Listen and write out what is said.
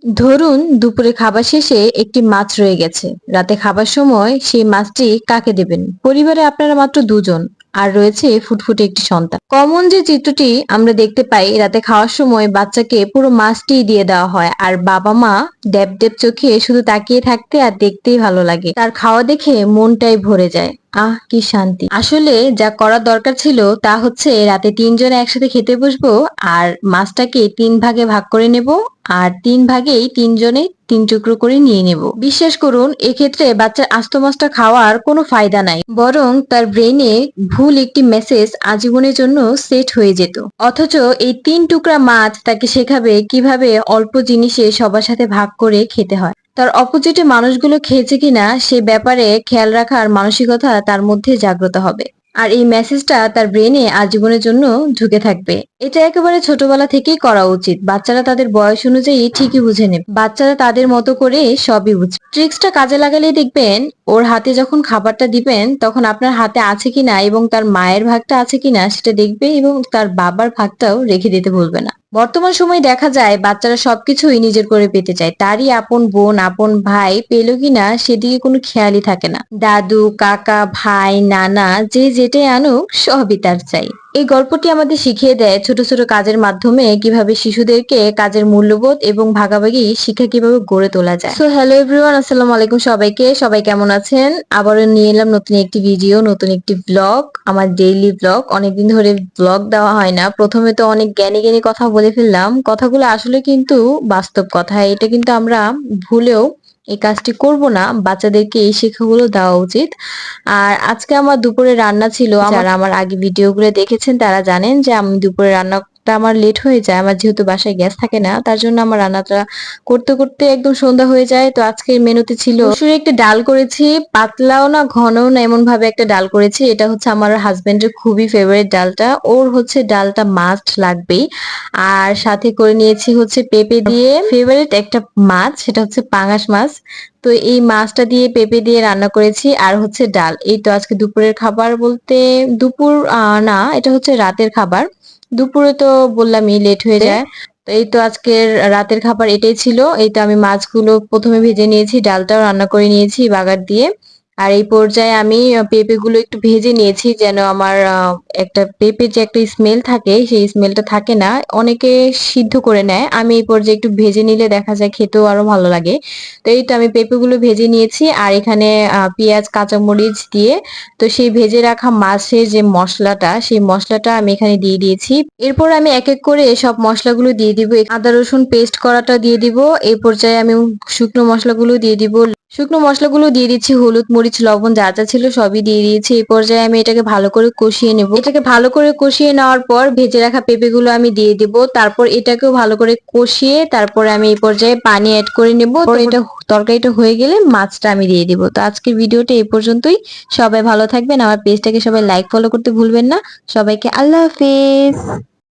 ধরুন দুপুরে খাবার শেষে একটি মাছ রয়ে গেছে। রাতে খাবার সময় সেই মাছটি কাকে দেবেন? পরিবারে আপনারা মাত্র দুজন, আর রয়েছে ফুটফুটে একটি সন্তান। কমন যে চিত্রটি আমরা দেখতে পাই, রাতে খাওয়ার সময় বাচ্চাকে পুরো মাছটি দিয়ে দেওয়া হয়, আর বাবা মা ড্যাব ড্যাব চোখে শুধু তাকিয়ে থাকতে আর দেখতেই ভালো লাগে। তার খাওয়া দেখে মনটাই ভরে যায়। আহ, কি শান্তি! আসলে যা করার দরকার ছিল তা হচ্ছে রাতে তিনজনে একসাথে খেতে বসবো, আর মাছটাকে তিন ভাগে ভাগ করে নেব, আর তিন ভাগেই তিনজনে তিন টুকরো করে নিয়ে নেব। বিশ্বাস করুন, এক্ষেত্রে বাচ্চার আস্ত মাছটা খাওয়ার কোনো ফায়দা নাই, বরং তার ব্রেনে ভুল একটি মেসেজ আজীবনের জন্য সেট হয়ে যেত। অথচ এই তিন টুকরা মাছ তাকে শেখাবে কিভাবে অল্প জিনিসে সবার সাথে ভাগ করে খেতে হয়। তার অপোজিটে মানুষগুলো খেয়েছে কিনা সে ব্যাপারে খেয়াল রাখার মানসিকতা তার মধ্যে জাগ্রত হবে। আর এই মেসেজটা তার ব্রেনে আজীবনের জন্য ঢুকে থাকবে। এটা একেবারে ছোটবেলা থেকেই করা উচিত। বাচ্চারা তাদের বয়স অনুযায়ী ঠিকই বুঝে নেবে। বাচ্চারা তাদের মতো করে সবই বুঝবে। ট্রিক্সটা কাজে লাগালেই দেখবেন, ওর হাতে যখন খাবারটা দিবেন তখন আপনার হাতে আছে কিনা এবং তার মায়ের ভাগটা আছে কিনা সেটা দেখবে, এবং তার বাবার ভাগটাও রেখে দিতে ভুলবে না। বর্তমান সময়ে দেখা যায় বাচ্চারা সবকিছুই নিজের করে পেতে চায়। তারই আপন বোন, আপন ভাই পেলো কিনা সেদিকে কোনো খেয়ালই থাকে না। দাদু, কাকা, ভাই, নানা যে যেটাই আনুক সবই তার চাই। এই গল্পটি আমাদের শিখিয়ে দেয় ছোট ছোট কাজের মাধ্যমে কিভাবে শিশুদেরকে কাজের মূল্যবোধ এবং ভাগাভাগি শিক্ষা কিভাবে গড়ে তোলা যায়। সো হ্যালো এভরিওয়ান, আসসালামু আলাইকুম সবাইকে। সবাই কেমন আছেন? আবারও নিয়ে এলাম নতুন একটি ভিডিও, নতুন একটি ব্লগ, আমার ডেইলি ব্লগ। অনেকদিন ধরে ব্লগ দেওয়া হয় না। প্রথমে তো অনেক জ্ঞানী জ্ঞানী কথা বলে ফেললাম, কথাগুলো আসলে কিন্তু বাস্তব কথা। এটা কিন্তু আমরা ভুলেও এই কাজটি করব না। বাচ্চাদেরকে এই শিক্ষাগুলো দেওয়া উচিত। আর আজকে আমার দুপুরে রান্না ছিল, যারা আমার আগে ভিডিওগুলো দেখেছেন তারা জানেন যে আমি দুপুরে রান্নাটা আমার লেট হয়ে যায়। আমার যেহেতু বাসায় গ্যাস থাকে না, তার জন্য আমার রান্নাটা করতে করতে একদম সন্ধ্যা হয়ে যায়। তো আজকের মেনুতে ছিল মসুরি একটা ডাল করেছি, পাতলাও না ঘনও না, এমন ভাবে একটা ডাল করেছি। এটা হচ্ছে আমার হাজবেন্ডের খুবই ফেভারিট ডালটা, ওর হচ্ছে ডালটা মাস্ট লাগবেই। আর সাথে করে নিয়েছি হচ্ছে পেঁপে দিয়ে ফেভারিট একটা মাছ, সেটা হচ্ছে পাঙাশ মাছ। তো এই মাছটা দিয়ে পেঁপে দিয়ে রান্না করেছি, আর হচ্ছে ডাল। এই তো আজকে দুপুরের খাবার বলতে দুপুর না, এটা হচ্ছে রাতের খাবার। দুপুরে তো বললামই লেট হয়ে যায়। তো এই তো আজকের রাতের খাবার এটাই ছিল। এই তো আমি মাছগুলো প্রথমে ভেজে নিয়েছি, ডালটাও রান্না করে নিয়েছি বাগার দিয়ে। আর এই পর্যায়ে আমি পেঁপে গুলো একটু ভেজে নিয়েছি, যেন আমার একটা পেঁপের যে একটা স্মেল থাকে সেই স্মেলটা থাকে না। অনেকে সিদ্ধ করে নেয়, আমি এই পর্যায়ে একটু ভেজে নিলে দেখা যায় খেতেও আরো ভালো লাগে। তো এই তো আমি পেঁপে গুলো ভেজে নিয়েছি, আর এখানে পেঁয়াজ কাঁচামরিচ দিয়ে তো সেই ভেজে রাখা মাছের যে মশলাটা, সেই মশলাটা আমি এখানে দিয়ে দিয়েছি। এরপর আমি এক এক করে সব মশলাগুলো দিয়ে দিব। আদা রসুন পেস্ট করাটা দিয়ে দিব। এই পর্যায়ে আমি শুকনো মশলাগুলো দিয়ে দিব। শুকনো মশলাগুলো দিয়ে দিচ্ছি, হলুদ মরিচ লবণ যা যা ছিল সবই দিয়ে দিয়েছি। এই পর্যায়ে আমি এটাকে ভালো করে কষিয়ে নেব। এটাকে ভালো করে কষিয়ে নেওয়ার পর ভেজে রাখা পেঁপেগুলো আমি দিয়ে দিব। তারপর এটাকেও ভালো করে কষিয়ে তারপরে আমি এই পর্যায়ে পানি অ্যাড করে নেব। এটা তরকারিটা হয়ে গেলে মাছটা আমি দিয়ে দিব। তো আজকের ভিডিওটা এই পর্যন্তই। সবাই ভালো থাকবেন, আমার পেজটাকে সবাই লাইক ফলো করতে ভুলবেন না। সবাইকে আল্লাহ হাফেজ।